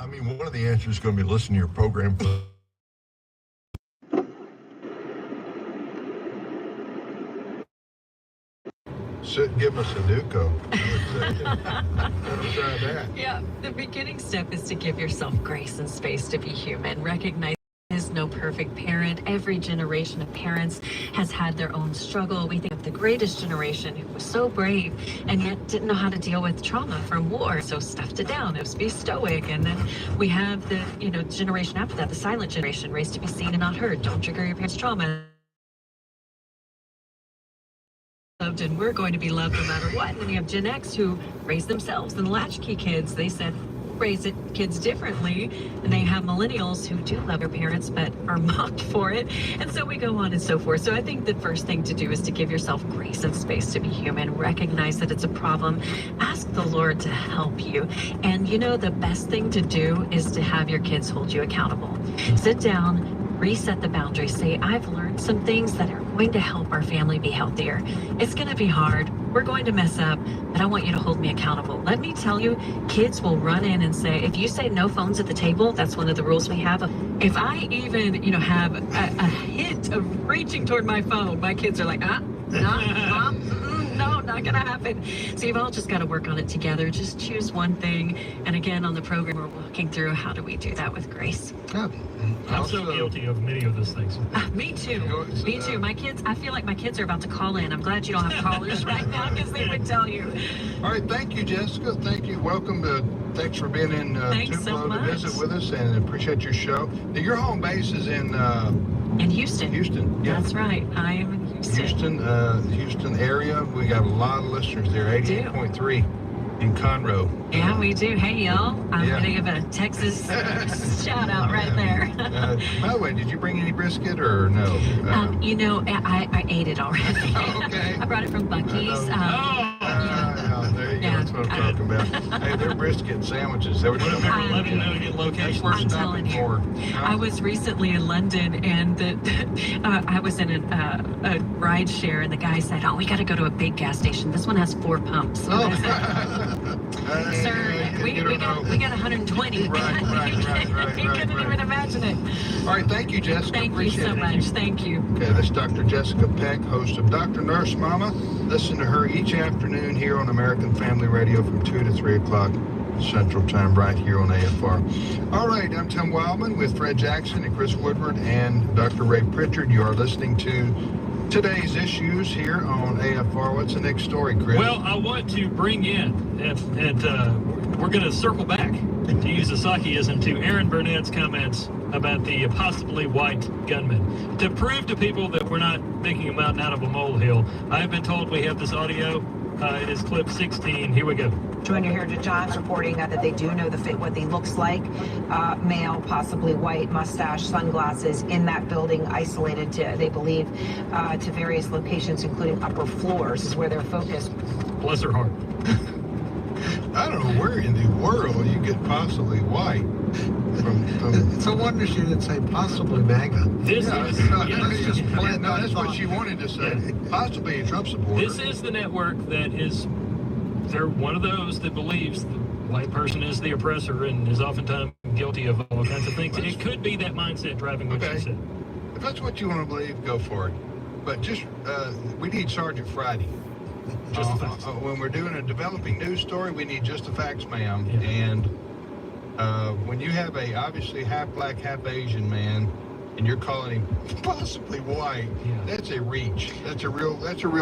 I mean, one of the answers is going to be listen to your program. Sit and give us a Sudoku. Try that. Yeah, the beginning step is to give yourself grace and space to be human. Recognize there is no perfect parent. Every generation of parents has had their own struggle. We think of the greatest generation who was so brave and yet didn't know how to deal with trauma from war, so stuffed it down. It was be stoic. And then we have the generation after that, the silent generation, raised to be seen and not heard. Don't trigger your parents' trauma. Loved, and we're going to be loved no matter what. And then you have Gen X who raised themselves, and latchkey kids, they said raise kids differently, and they have millennials who do love their parents but are mocked for it, and so we go on and so forth. So I think the first thing to do is to give yourself grace and space to be human. Recognize that it's a problem. Ask the Lord to help you, and the best thing to do is to have your kids hold you accountable. Sit down, reset the boundaries. Say, I've learned some things that are going to help our family be healthier. It's going to be hard. We're going to mess up, but I want you to hold me accountable. Let me tell you, kids will run in and say, if you say no phones at the table, that's one of the rules we have. If I even, have a hint of reaching toward my phone, my kids are like, no, not gonna happen. So you've all just got to work on it together. Just choose one thing. And again, on the program, we're walking through how do we do that with grace. I'm so guilty of many of those things. Me too. Me too. My kids, I feel like my kids are about to call in. I'm glad you don't have callers right now because they would tell you. All right. Thank you, Jessica. Thank you. Thanks for being in Tupelo to visit with us, and appreciate your show. Now, your home base is in Houston. Houston. Yeah. That's right. I am in Houston. Houston area. We got a lot of listeners there. 88.3 in Conroe. Yeah, we do. Hey, y'all. I'm going to give a Texas shout out right there. By the way, did you bring any brisket or no? I ate it already. Okay. I brought it from Buc-ee's. There you go. That's what I'm talking about. Hey, they're brisket sandwiches. They were doing let me know your location. I'm telling you. I was recently in London, and I was in a ride share, and the guy said, we got to go to a big gas station. This one has 4 pumps. So sir, we got 120. Right. You couldn't even imagine it. All right, thank you, Jessica. Thank you so much. Thank you. Okay, that's Dr. Jessica Peck, host of Dr. Nurse Mama. Listen to her each afternoon here on American Family Radio from 2 to 3 o'clock Central Time, right here on AFR. All right, I'm Tim Wildman with Fred Jackson and Chris Woodward and Dr. Ray Pritchard. You are listening to today's issues here on AFR. What's the next story, Chris? Well, I want to bring in, and we're going to circle back, to use a Sakiism, to Aaron Burnett's comments about the possibly white gunman. To prove to people that we're not making a mountain out of a molehill, I have been told we have this audio. It is clip 16. Here we go. Joiner here to John's reporting that they do know what he looks like. Male, possibly white, mustache, sunglasses, in that building, isolated to, they believe, to various locations, including upper floors is where they're focused. Bless her heart. I don't know where in the world you get possibly white from It's a wonder she didn't say possibly MAGA. That's what she wanted to say. Possibly a Trump supporter. This is the network that they're one of those that believes the white person is the oppressor and is oftentimes guilty of all kinds of things. It could be that mindset driving what she said. If that's what you want to believe, go for it. But just, we need Sergeant Friday. Just the facts. When we're doing a developing news story, we need just the facts, ma'am. Yeah. And when you have a obviously half black, half Asian man, and you're calling him possibly white, that's a reach. That's a real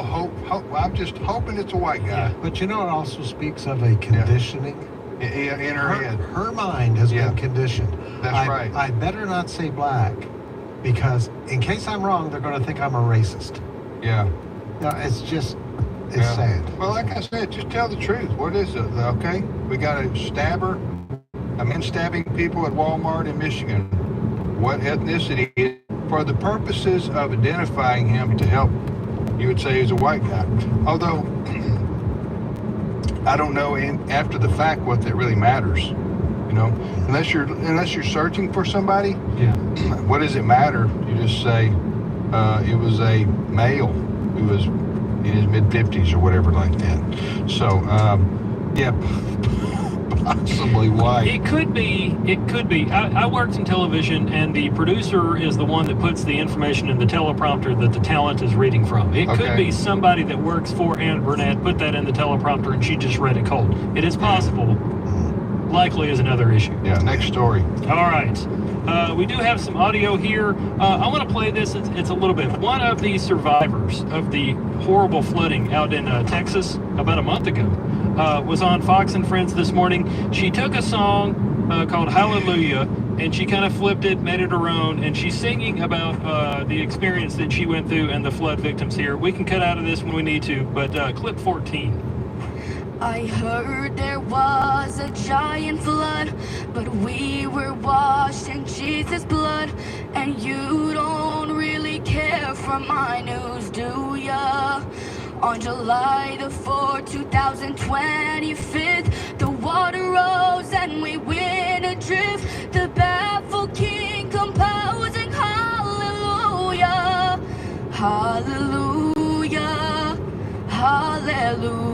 hope. I'm just hoping it's a white guy. Yeah. But it also speaks of a conditioning. In her head. Her mind has been conditioned. That's right. I better not say black, because in case I'm wrong, they're going to think I'm a racist. Yeah. It's sad. Well, like I said, just tell the truth. What is it? Okay, we got a stabber, a man stabbing people at Walmart in Michigan. What ethnicity is for the purposes of identifying him to help? You would say he's a white guy. Although I don't know after the fact what that really matters. Unless you're searching for somebody. Yeah. What does it matter? You just say it was a male who was in his mid-50s or whatever like that. So, Possibly white. It could be. It could be. I worked in television, and the producer is the one that puts the information in the teleprompter that the talent is reading from. It could be somebody that works for Ann Burnett, put that in the teleprompter, and she just read it cold. It is possible. Likely is another issue. Yeah, next story. All right. We do have some audio here. I want to play this. It's a little bit. One of the survivors of the horrible flooding out in Texas about a month ago was on Fox and Friends this morning. She took a song called Hallelujah, and she kind of flipped it, made it her own, and she's singing about the experience that she went through and the flood victims here. We can cut out of this when we need to, but clip 14. I heard there was a giant flood, but we were washed in Jesus' blood. And you don't really care for my news, do ya? On July the 4th, 2025, the water rose and we went adrift. The baffled king composing hallelujah, hallelujah, hallelujah,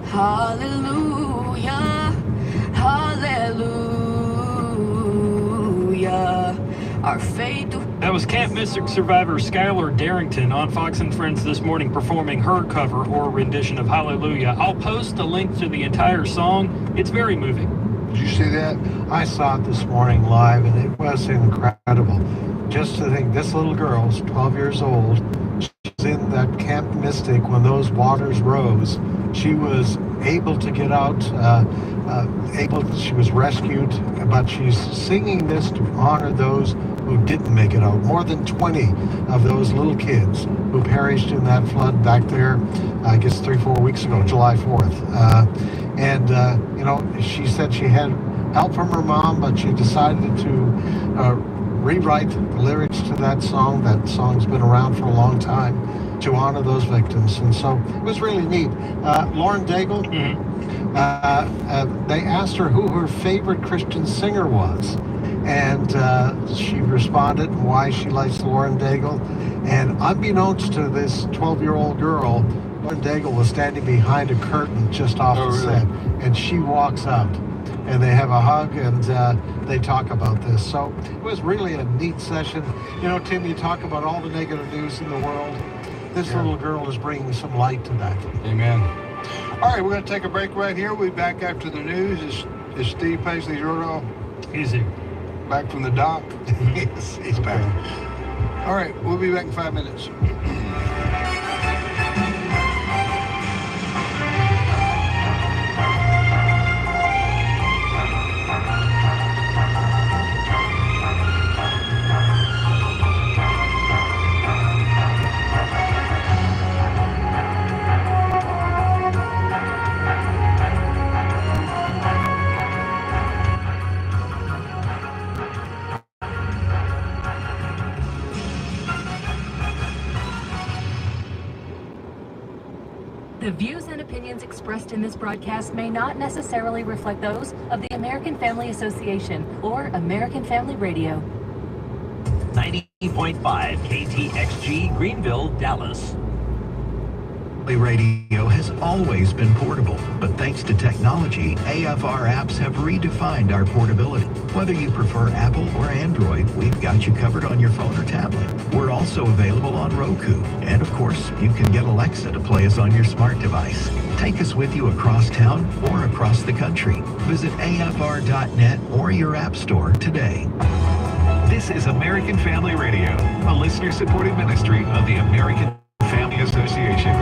hallelujah, hallelujah. Our faith. That was Camp Mystic survivor Skylar Darrington on Fox and Friends this morning performing her cover or rendition of Hallelujah. I'll post a link to the entire song. It's very moving. Did you see that? I saw it this morning live, and it was incredible. Just to think, this little girl is 12 years old. She's in that Camp Mystic when those waters rose. She was able to get out, she was rescued, but she's singing this to honor those who didn't make it out. More than 20 of those little kids who perished in that flood back there, I guess 3-4 weeks ago, July 4th. She said she had help from her mom, but she decided to rewrite the lyrics to that song. That song's been around for a long time, to honor those victims. And so it was really neat. Lauren Daigle, they asked her who her favorite Christian singer was. And she responded why she likes Lauren Daigle. And unbeknownst to this 12-year-old girl, Lauren Daigle was standing behind a curtain just off the set. And she walks out. And they have a hug, and they talk about this. So it was really a neat session. You know, Tim, you talk about all the negative news in the world. This little girl is bringing some light to that. Amen. All right, we're going to take a break right here. We'll be back after the news. Is Steve Paisley Jordo Easy. back from the dock? Yes, he's back. All right, we'll be back in 5 minutes. The views and opinions expressed in this broadcast may not necessarily reflect those of the American Family Association or American Family Radio. 90.5 KTXG Greenville, Dallas. Radio has always been portable, but thanks to technology, AFR apps have redefined our portability. Whether you prefer Apple or Android, we've got you covered on your phone or tablet. We're also available on Roku, and of course, you can get Alexa to play us on your smart device. Take us with you across town or across the country. Visit AFR.net or your app store today. This is American Family Radio, a listener-supported ministry of the American Family Association.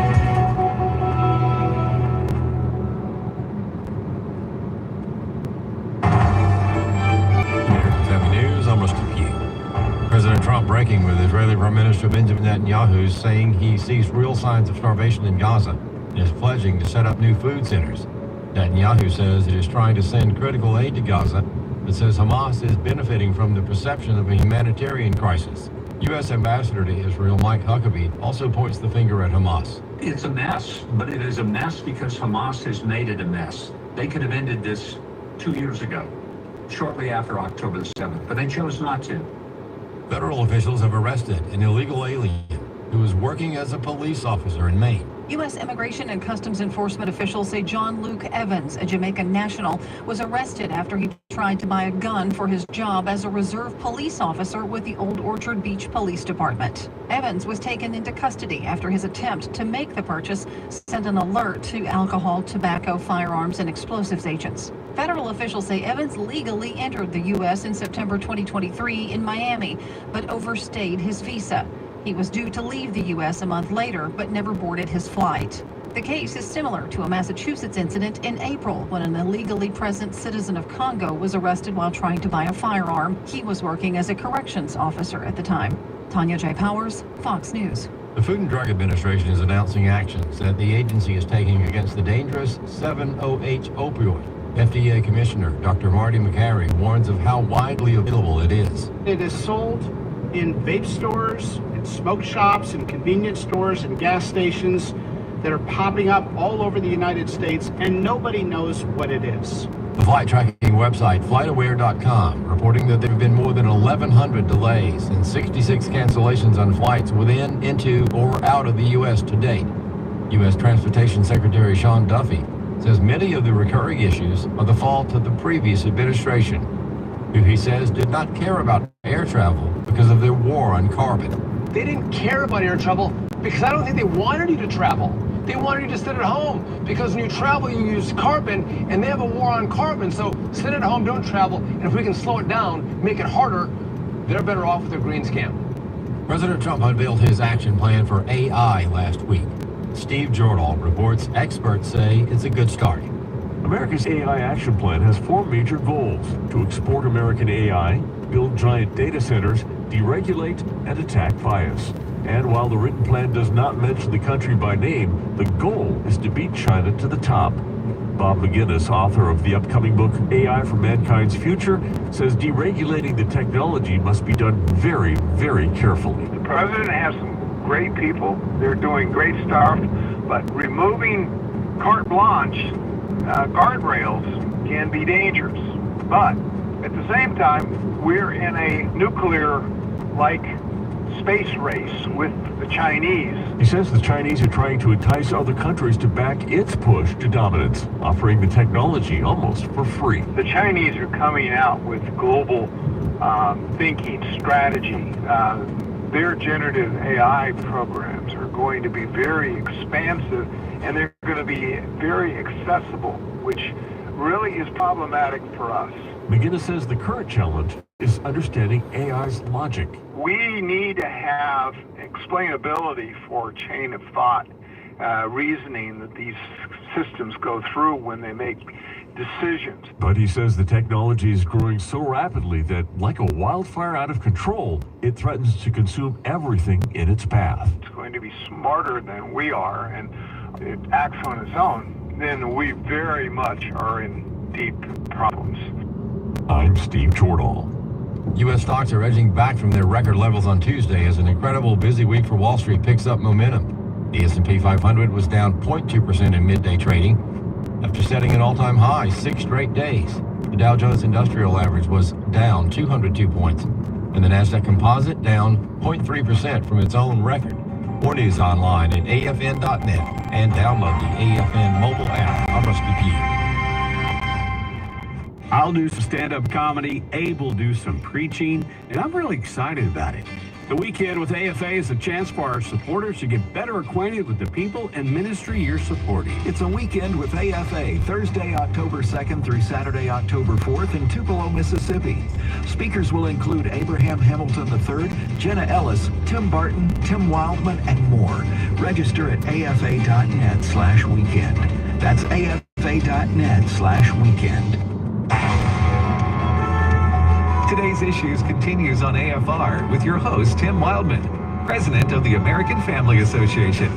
President Trump breaking with Israeli Prime Minister Benjamin Netanyahu, saying he sees real signs of starvation in Gaza and is pledging to set up new food centers. Netanyahu says it is trying to send critical aid to Gaza, but says Hamas is benefiting from the perception of a humanitarian crisis. U.S. Ambassador to Israel Mike Huckabee also points the finger at Hamas. It's a mess, but it is a mess because Hamas has made it a mess. They could have ended this 2 years ago, shortly after October the 7th, but they chose not to. Federal officials have arrested an illegal alien who was working as a police officer in Maine. U.S. Immigration and Customs Enforcement officials say John Luke Evans, a Jamaican national, was arrested after he tried to buy a gun for his job as a reserve police officer with the Old Orchard Beach Police Department. Evans was taken into custody after his attempt to make the purchase sent an alert to alcohol, tobacco, firearms, and explosives agents. Federal officials say Evans legally entered the U.S. in September 2023 in Miami, but overstayed his visa. He was due to leave the U.S. a month later, but never boarded his flight. The case is similar to a Massachusetts incident in April when an illegally present citizen of Congo was arrested while trying to buy a firearm. He was working as a corrections officer at the time. Tanya J. Powers, Fox News. The Food and Drug Administration is announcing actions that the agency is taking against the dangerous 7-OH opioid. FDA Commissioner Dr. Marty Makary warns of how widely available it is. It is sold in vape stores, in smoke shops, in convenience stores, and gas stations that are popping up all over the United States, and nobody knows what it is. The flight tracking website FlightAware.com reporting that there have been more than 1,100 delays and 66 cancellations on flights within, into, or out of the U.S. to date. U.S. Transportation Secretary Sean Duffy says many of the recurring issues are the fault of the previous administration, who he says did not care about air travel because of their war on carbon. They didn't care about air travel because I don't think they wanted you to travel. They wanted you to sit at home because when you travel, you use carbon, and they have a war on carbon. So sit at home, don't travel, and if we can slow it down, make it harder, they're better off with their green scam. President Trump unveiled his action plan for AI last week. Steve Jordahl reports experts say it's a good start. America's AI action plan has 4 major goals: to export American AI, build giant data centers, deregulate, and attack bias. And while the written plan does not mention the country by name, the goal is to beat China to the top. Bob McGinnis, author of the upcoming book AI for Mankind's Future, says deregulating the technology must be done very, very carefully. The president has some great people. They're doing great stuff, but removing carte blanche guardrails can be dangerous. But at the same time, we're in a nuclear-like space race with the Chinese. He says the Chinese are trying to entice other countries to back its push to dominance, offering the technology almost for free. The Chinese are coming out with global thinking strategy. Their generative AI programs are going to be very expansive, and they're going to be very accessible, which really is problematic for us. McGinnis says the current challenge is understanding AI's logic. We need to have explainability for chain of thought, reasoning that these systems go through when they make decisions. But he says the technology is growing so rapidly that, like a wildfire out of control, it threatens to consume everything in its path. It's going to be smarter than we are, and it acts on its own, then we very much are in deep problems. I'm Steve Jordahl. U.S. stocks are edging back from their record levels on Tuesday as an incredible busy week for Wall Street picks up momentum. The S&P 500 was down 0.2% in midday trading after setting an all-time high 6 straight days. The Dow Jones Industrial Average was down 202 points, and the Nasdaq Composite down 0.3% from its own record. More news online at afn.net and download the AFN mobile app on your computer. I'll do some stand-up comedy, Abe will do some preaching, and I'm really excited about it. The Weekend with AFA is a chance for our supporters to get better acquainted with the people and ministry you're supporting. It's a Weekend with AFA, Thursday, October 2nd through Saturday, October 4th in Tupelo, Mississippi. Speakers will include Abraham Hamilton III, Jenna Ellis, Tim Barton, Tim Wildman, and more. Register at afa.net/weekend. That's afa.net/weekend. Today's Issues continues on AFR with your host, Tim Wildman, president of the American Family Association.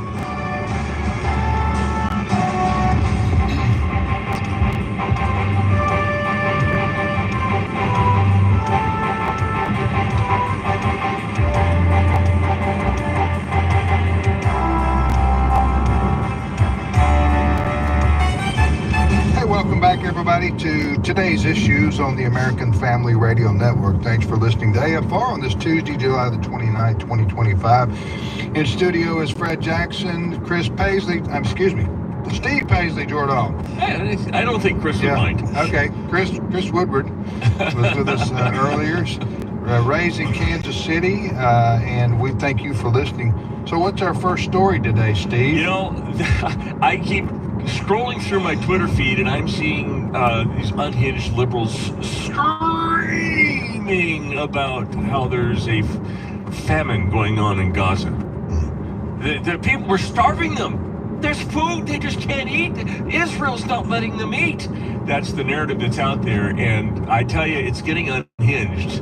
back, everybody, to today's issues on the American Family Radio Network. Thanks for listening to AFR on this Tuesday, July the 29th, 2025. In studio is Fred Jackson, Steve Paisley, Jordan. I don't think Chris would mind. Okay, Chris Woodward was with us earlier, raised in Kansas City, and we thank you for listening. So what's our first story today, Steve? You know, I keep scrolling through my Twitter feed, and I'm seeing these unhinged liberals screaming about how there's a famine going on in Gaza. The people, we're starving them. There's food they just can't eat. Israel's not letting them eat. That's the narrative that's out there, and I tell you, it's getting unhinged.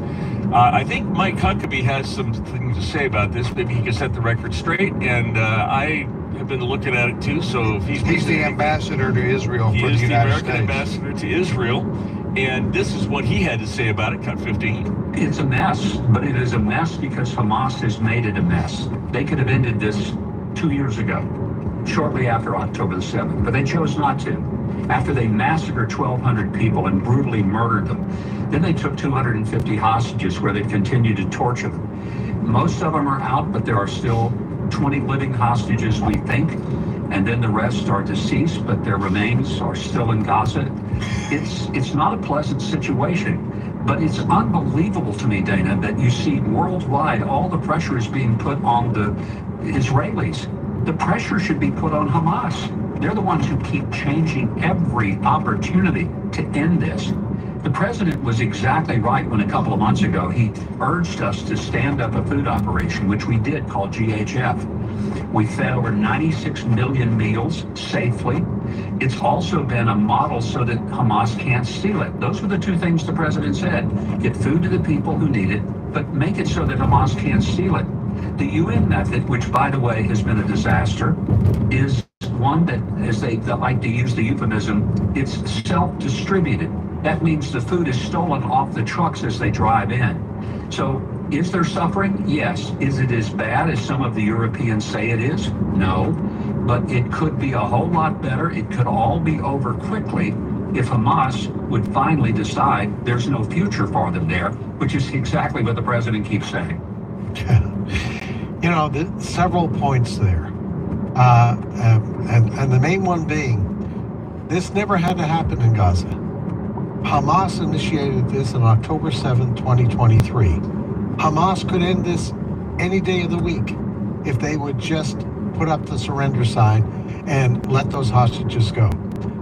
I think Mike Huckabee has something to say about this. Maybe he can set the record straight, and I have been looking at it too. So if he's the ambassador to Israel for the United States. He is the American ambassador to Israel, and this is what he had to say about it. Cut 15. It's a mess, but it is a mess because Hamas has made it a mess. They could have ended this 2 years ago, shortly after October the 7th, but they chose not to. After they massacred 1,200 people and brutally murdered them, then they took 250 hostages where they continued to torture them. Most of them are out, but there are still 20 living hostages, we think, and then the rest are deceased, but their remains are still in Gaza. It's not a pleasant situation, but it's unbelievable to me, Dana, that you see worldwide all the pressure is being put on the Israelis. The pressure should be put on Hamas. They're the ones who keep changing every opportunity to end this. The president was exactly right when a couple of months ago he urged us to stand up a food operation, which we did, called GHF. We fed over 96 million meals safely. It's also been a model so that Hamas can't steal it. Those were the two things the president said. Get food to the people who need it, but make it so that Hamas can't steal it. The UN method, which, by the way, has been a disaster, is one that, as they like to use the euphemism, it's self-distributed. That means the food is stolen off the trucks as they drive in. So is there suffering? Yes. Is it as bad as some of the Europeans say it is? No. But it could be a whole lot better. It could all be over quickly if Hamas would finally decide there's no future for them there, which is exactly what the president keeps saying. You know, several points there. And the main one being, this never had to happen in Gaza. Hamas initiated this on October 7, 2023. Hamas could end this any day of the week if they would just put up the surrender sign and let those hostages go.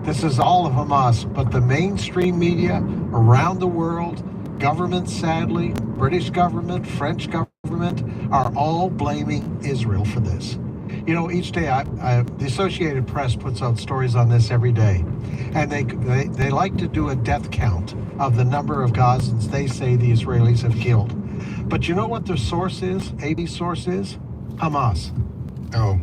This is all of Hamas, but the mainstream media around the world, governments, sadly, British government, French government, are all blaming Israel for this. You know, each day, the Associated Press puts out stories on this every day, and they like to do a death count of the number of Gazans they say the Israelis have killed. But you know what their source is? AP source is? Hamas. Oh.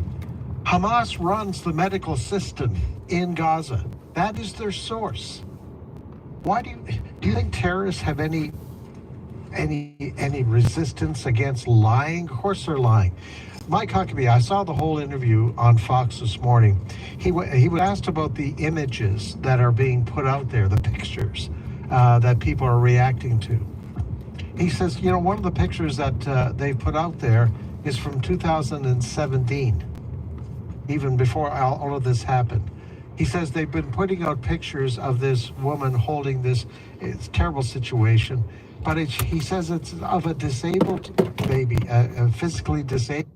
Hamas runs the medical system in Gaza. That is their source. Why do you think terrorists have any resistance against lying? Of course they're lying. Mike Huckabee, I saw the whole interview on Fox this morning. He was asked about the images that are being put out there, the pictures that people are reacting to. He says, you know, one of the pictures that they put out there is from 2017, even before all of this happened. He says they've been putting out pictures of this woman holding this terrible situation, but he says it's of a disabled baby, a physically disabled